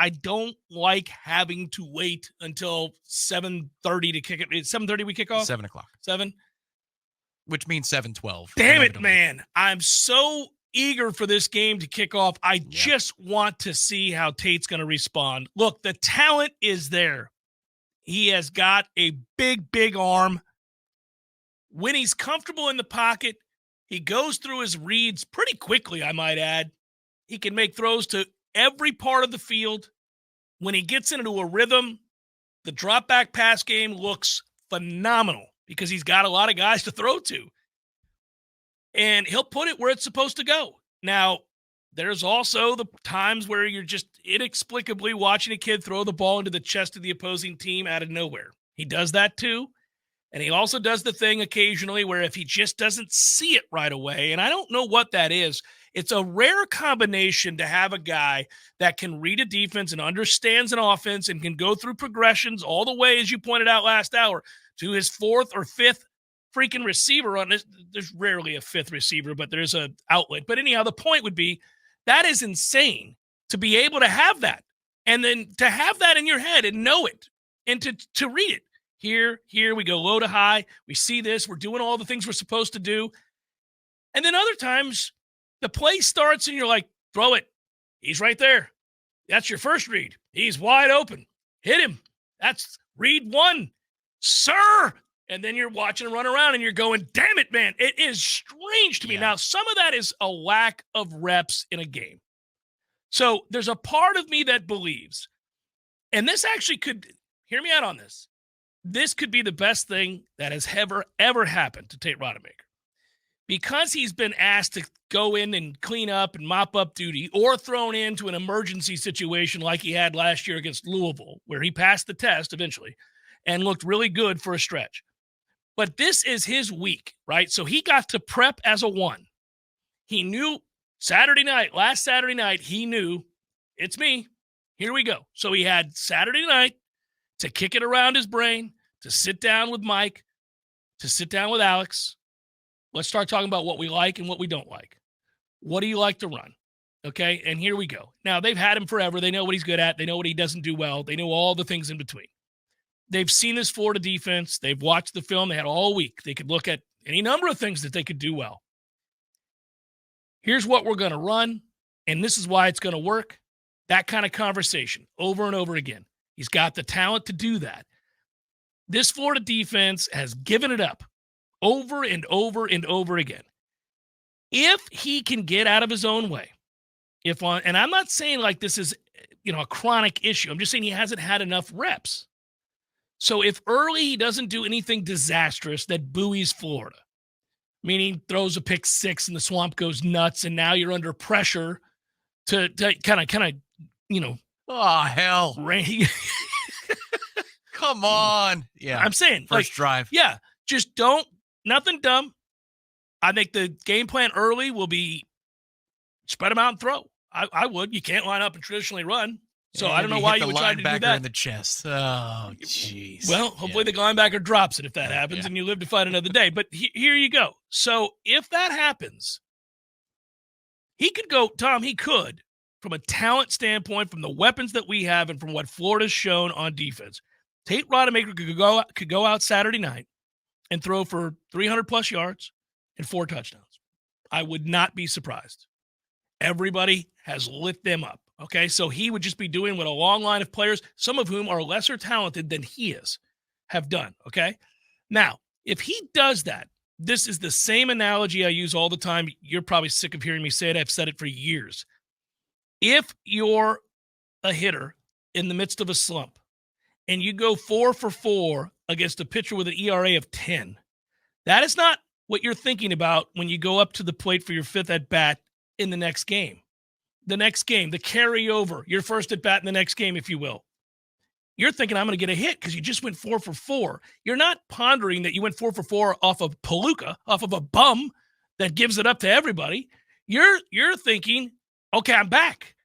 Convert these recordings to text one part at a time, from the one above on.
I don't like having to wait until 7:30 to kick it. 7:30 we kick off? 7 o'clock. 7? Which means 7:12. Damn it, man. I'm so eager for this game to kick off. I just want to see how Tate's going to respond. Look, the talent is there. He has got a big, big arm. When he's comfortable in the pocket, he goes through his reads pretty quickly, I might add. He can make throws to every part of the field. When he gets into a rhythm, the drop-back pass game looks phenomenal because he's got a lot of guys to throw to. And he'll put it where it's supposed to go. Now, there's also the times where you're just inexplicably watching a kid throw the ball into the chest of the opposing team out of nowhere. He does that too. And he also does the thing occasionally where if he just doesn't see it right away, and I don't know what that is, it's a rare combination to have a guy that can read a defense and understands an offense and can go through progressions all the way, as you pointed out last hour, to his fourth or fifth freaking receiver on this. There's rarely a fifth receiver, but there's an outlet. But anyhow, the point would be that is insane to be able to have that and then to have that in your head and know it and to read it. Here we go low to high. We see this. We're doing all the things we're supposed to do. And then other times the play starts and you're like, throw it. He's right there. That's your first read. He's wide open. Hit him. That's read one. Sir. And then you're watching him run around and you're going, damn it, man. It is strange to me. Now, some of that is a lack of reps in a game. So there's a part of me that believes, and this actually could, hear me out on this. This could be the best thing that has ever happened to Tate Rodemaker. Because he's been asked to go in and clean up and mop up duty or thrown into an emergency situation like he had last year against Louisville, where he passed the test eventually and looked really good for a stretch. But this is his week, right? So he got to prep as a one. He knew last Saturday night, he knew it's me. Here we go. So he had Saturday night to kick it around his brain, to sit down with Mike, to sit down with Alex. Let's start talking about what we like and what we don't like. What do you like to run? Okay, and here we go. Now, they've had him forever. They know what he's good at. They know what he doesn't do well. They know all the things in between. They've seen this Florida defense. They've watched the film. They had all week. They could look at any number of things that they could do well. Here's what we're going to run, and this is why it's going to work. That kind of conversation over and over again. He's got the talent to do that. This Florida defense has given it up over and over and over again. If he can get out of his own way, and I'm not saying like this is, a chronic issue. I'm just saying he hasn't had enough reps. So if early he doesn't do anything disastrous that buoys Florida, meaning throws a pick six and the swamp goes nuts and now you're under pressure to kind of, oh, hell. Come on. Yeah. I'm saying. First drive. Yeah. Just nothing dumb. I think the game plan early will be spread them out and throw. I would. You can't line up and traditionally run. So I don't know why you would try to do that. In the chest. Oh, jeez. Well, hopefully the linebacker drops it if that happens and you live to fight another day. But here you go. So if that happens, he could go, Tom, he could, from a talent standpoint, from the weapons that we have and from what Florida's shown on defense. Tate Rodemaker could go out Saturday night and throw for 300-plus yards and 4 touchdowns. I would not be surprised. Everybody has lit them up. Okay, so he would just be doing what a long line of players, some of whom are lesser talented than he is, have done, okay? Now, if he does that, this is the same analogy I use all the time. You're probably sick of hearing me say it. I've said it for years. If you're a hitter in the midst of a slump and you go 4 for 4 against a pitcher with an ERA of 10, that is not what you're thinking about when you go up to the plate for your 5th at-bat in the next game. The next game, the carryover, your first at bat in the next game, if you will. You're thinking, I'm going to get a hit because you just went 4 for 4. You're not pondering that you went 4 for 4 off of Palooka, off of a bum that gives it up to everybody. You're thinking, okay, I'm back.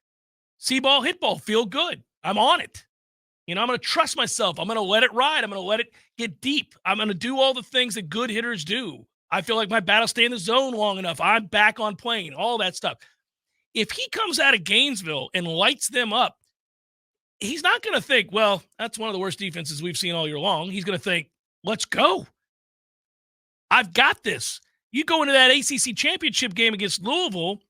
See ball, hit ball, feel good. I'm on it. I'm going to trust myself. I'm going to let it ride. I'm going to let it get deep. I'm going to do all the things that good hitters do. I feel like my bat will stay in the zone long enough. I'm back on plane, all that stuff. If he comes out of Gainesville and lights them up, he's not going to think, well, that's one of the worst defenses we've seen all year long. He's going to think, let's go. I've got this. You go into that ACC championship game against Louisville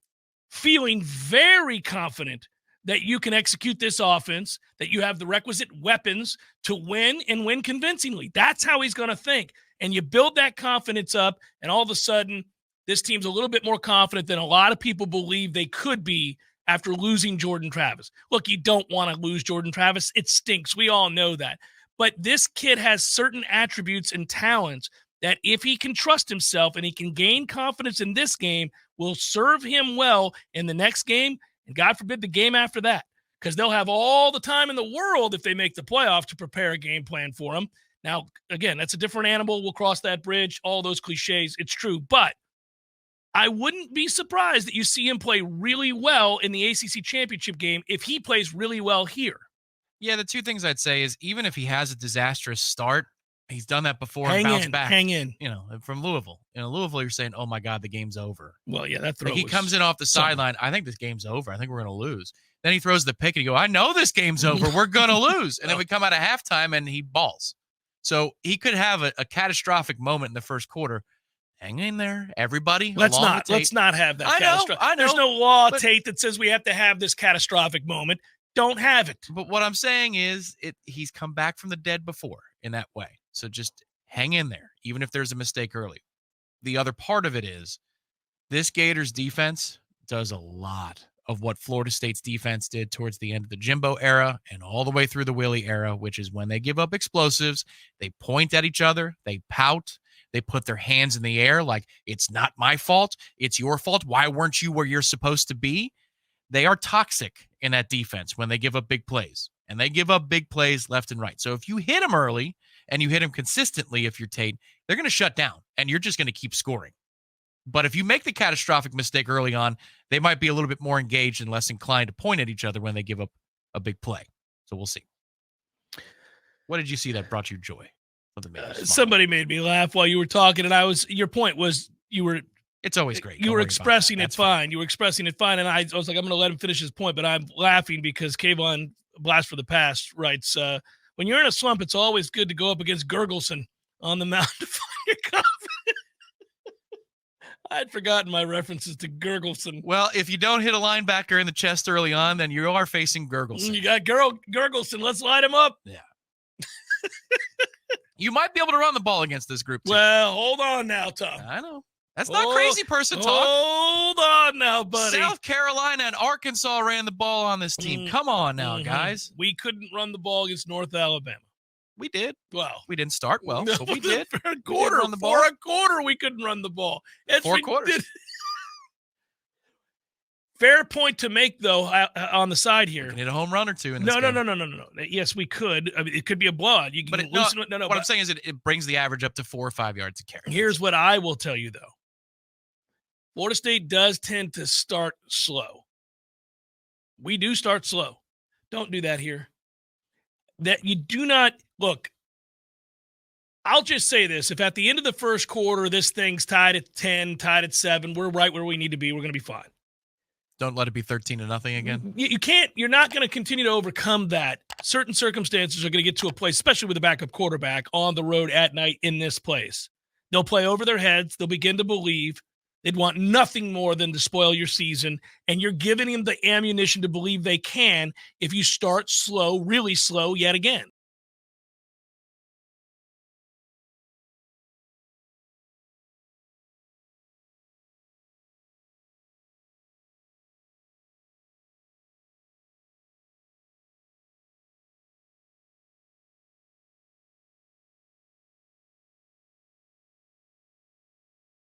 feeling very confident that you can execute this offense, that you have the requisite weapons to win and win convincingly. That's how he's going to think. And you build that confidence up, and all of a sudden, this team's a little bit more confident than a lot of people believe they could be after losing Jordan Travis. Look, you don't want to lose Jordan Travis. It stinks. We all know that. But this kid has certain attributes and talents that if he can trust himself and he can gain confidence in this game, will serve him well in the next game, and God forbid the game after that, because they'll have all the time in the world if they make the playoff to prepare a game plan for him. Now, again, that's a different animal. We'll cross that bridge, all those cliches. It's true. But I wouldn't be surprised that you see him play really well in the ACC championship game if he plays really well here. Yeah, the two things I'd say is even if he has a disastrous start, he's done that before Hang and bounced in, back. hang in. You know, from Louisville. In Louisville, you're saying, oh, my God, the game's over. Well, yeah, that throw Like he was comes in off the sideline. I think this game's over. I think we're going to lose. Then he throws the pick and you go, I know this game's over. We're going to lose. And then we come out of halftime and he balls. So he could have a catastrophic moment in the first quarter. Hang in there, everybody. Let's not have that. I know. There's no law, Tate, that says we have to have this catastrophic moment. Don't have it. But what I'm saying is he's come back from the dead before in that way. So just hang in there, even if there's a mistake early. The other part of it is this Gators defense does a lot of what Florida State's defense did towards the end of the Jimbo era and all the way through the Willie era, which is when they give up explosives, they point at each other, they pout, they put their hands in the air like, it's not my fault, it's your fault. Why weren't you where you're supposed to be? They are toxic in that defense when they give up big plays, and they give up big plays left and right. So if you hit them early and you hit them consistently, if you're Tate, they're going to shut down and you're just going to keep scoring. But if you make the catastrophic mistake early on, they might be a little bit more engaged and less inclined to point at each other when they give up a big play. So we'll see. What did you see that brought you joy? Somebody made me laugh while you were talking, and your point was it's always great. You were expressing it fine. You were expressing it fine, and I was like, I'm going to let him finish his point, but I'm laughing because Kayvon Blast for the Past writes, when you're in a slump, it's always good to go up against Gergelson on the mound to find your confidence. I had forgotten my references to Gergelson. Well, if you don't hit a linebacker in the chest early on, then you are facing Gergelson. You got Gergelson. Let's light him up. Yeah. You might be able to run the ball against this group, too. Well, hold on now, Tom. I know. That's not crazy person talk. Hold on now, buddy. South Carolina and Arkansas ran the ball on this team. Come on now, guys. We couldn't run the ball against North Alabama. We did. Well, we didn't start well, but we did. For a quarter, we couldn't run the ball. That's 4 quarters. Fair point to make, though, on the side here. We can hit a home run or two in this game. No. Yes, we could. I mean, it could be a blowout. You can loosen it. No. What I'm saying is it brings the average up to 4 or 5 yards a carry. Here's what I will tell you, though. Florida State does tend to start slow. We do start slow. Don't do that here. That you do not look. I'll just say this. If at the end of the first quarter, this thing's tied at 10, tied at 7, we're right where we need to be. We're going to be fine. Don't let it be 13-0 again. You can't. You're not going to continue to overcome that. Certain circumstances are going to get to a place, especially with a backup quarterback on the road at night in this place. They'll play over their heads. They'll begin to believe. They'd want nothing more than to spoil your season, and you're giving them the ammunition to believe they can if you start slow, really slow yet again.